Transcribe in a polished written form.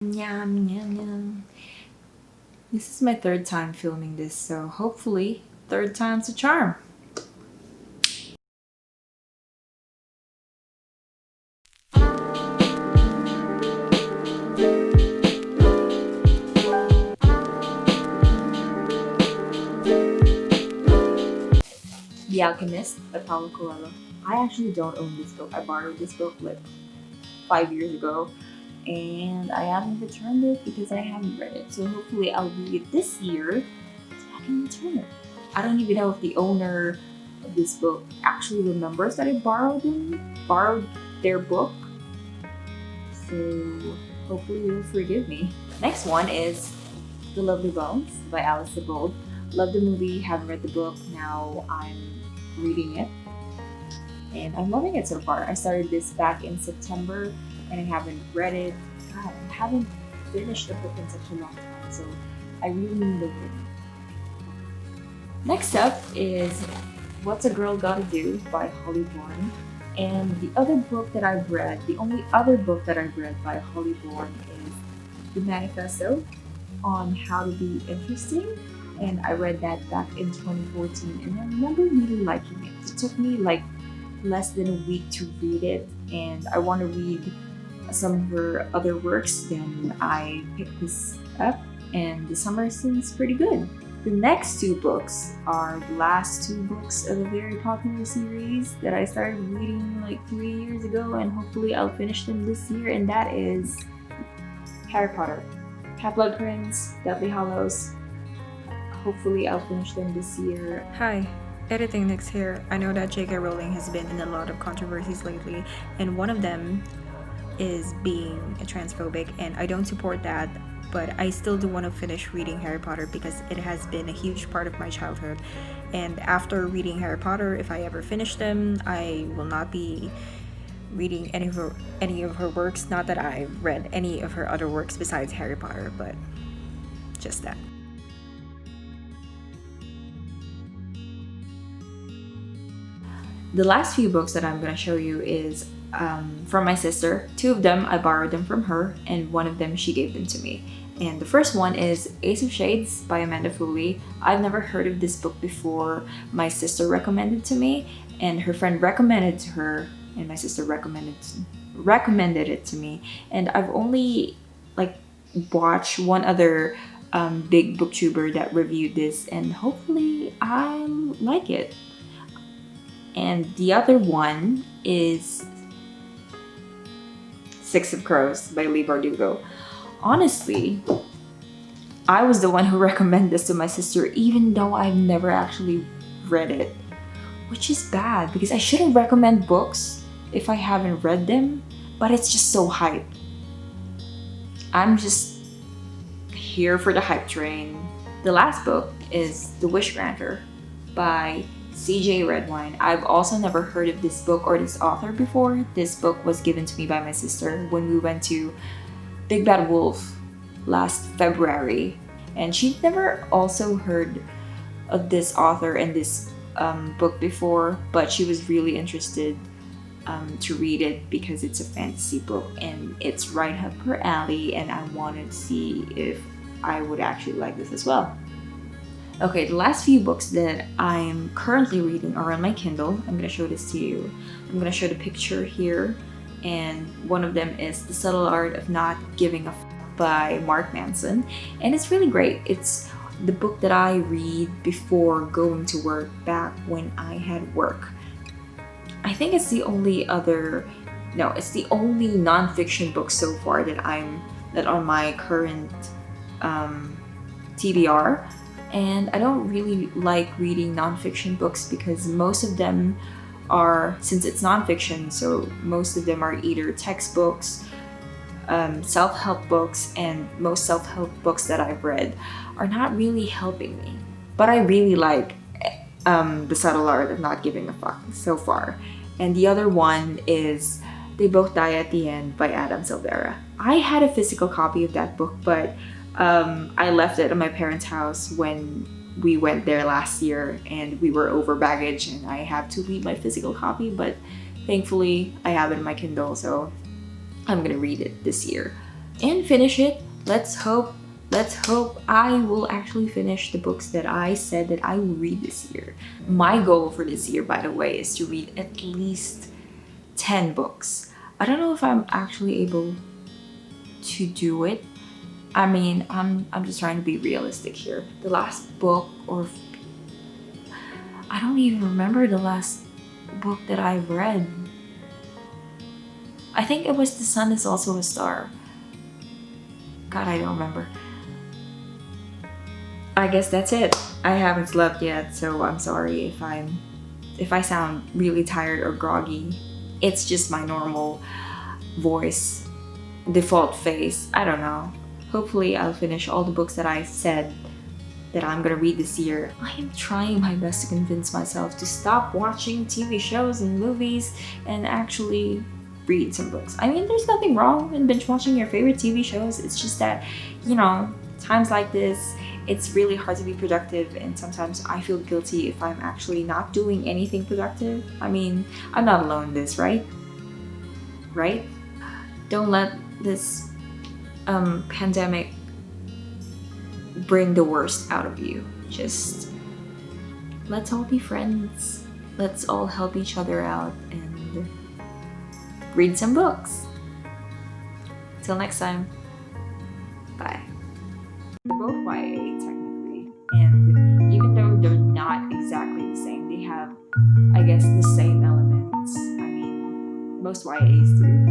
Yum, yum, yum. This is my third time filming this, so hopefully third time's a charm. The Alchemist by Paulo Coelho. I actually don't own this book. I borrowed this book like 5 years ago and I haven't returned it because I haven't read it. So hopefully I'll read it this year so I can return it. I don't even know if the owner of this book actually remembers that I borrowed their book. So hopefully you'll forgive me. Next one is The Lovely Bones by Alice Sebold. Love the movie, haven't read the book, now I'm reading it. And I'm loving it so far. I started this back in September and I haven't read it. God, I haven't finished a book in such a long time, so I really need to read it. Next up is What's a Girl Gotta Do by Holly Bourne. And the other book that I've read, the only other book that I've read by Holly Bourne is The Manifesto on How to Be Interesting. And I read that back in 2014 and I remember really liking it. It took me like less than a week to read it and I want to read some of her other works, then I picked this up and the summer seems pretty good. The next two books are the last two books of a very popular series that I started reading like 3 years ago and hopefully I'll finish them this year, and that is Harry Potter, Half-Blood Prince, Deathly Hallows. Hopefully I'll finish them this year. Hi, Editing Nix here. I know that J.K. Rowling has been in a lot of controversies lately, and one of them is being transphobic, and I don't support that, but I still do want to finish reading Harry Potter because it has been a huge part of my childhood. And after reading Harry Potter, if I ever finish them, I will not be reading any of her works. Not that I've read any of her other works besides Harry Potter, but just that. The last few books that I'm going to show you is from my sister. Two of them, I borrowed them from her, and one of them, she gave them to me. And the first one is Ace of Shades by Amanda Foley. I've never heard of this book before. My sister recommended to me, and her friend recommended to her, and my sister recommended it to me. And I've only like watched one other big booktuber that reviewed this, and hopefully I'll like it. And the other one is Six of Crows by Leigh Bardugo. Honestly, I was the one who recommended this to my sister even though I've never actually read it. Which is bad because I shouldn't recommend books if I haven't read them, but it's just so hype. I'm just here for the hype train. The last book is The Wish Granter by CJ Redwine. I've also never heard of this book or this author before. This book was given to me by my sister when we went to Big Bad Wolf last February, and she'd never also heard of this author and this book before, but she was really interested to read it because it's a fantasy book and it's right up her alley, and I wanted to see if I would actually like this as well. Okay, the last few books that I'm currently reading are on my Kindle. I'm going to show this to you. I'm going to show the picture here, and one of them is The Subtle Art of Not Giving a F*** by Mark Manson, and it's really great. It's the book that I read before going to work back when I had work. I think it's the only non-fiction book so far that on my current TBR. And I don't really like reading nonfiction books because most of them are, since it's nonfiction, so most of them are either textbooks, self-help books, and most self-help books that I've read are not really helping me. But I really like The Subtle Art of Not Giving a Fuck so far. And the other one is They Both Die at the End by Adam Silvera. I had a physical copy of that book, but I left it at my parents' house when we went there last year and we were over baggage and I have to leave my physical copy, but thankfully I have it in my Kindle, so I'm gonna read it this year. and finish it. Let's hope I will actually finish the books that I said that I will read this year. My goal for this year, by the way, is to read at least 10 books. I don't know if I'm actually able to do it. I mean, I'm just trying to be realistic here. The last book, or I don't even remember the last book that I've read. I think it was The Sun Is Also a Star. God, I don't remember. I guess that's it. I haven't slept yet, so I'm sorry if I sound really tired or groggy. It's just my normal voice, default face. I don't know. Hopefully I'll finish all the books that I said that I'm gonna read this year. I am trying my best to convince myself to stop watching TV shows and movies and actually read some books. I mean, there's nothing wrong in binge watching your favorite TV shows. It's just that, times like this, it's really hard to be productive, and sometimes I feel guilty if I'm actually not doing anything productive. I mean, I'm not alone in this, right? Right? Don't let this pandemic bring the worst out of you. Just let's all be friends. Let's all help each other out and read some books. Till next time. Bye. They're both YA technically, and even though they're not exactly the same, they have, I guess, the same elements. I mean, most YAs do.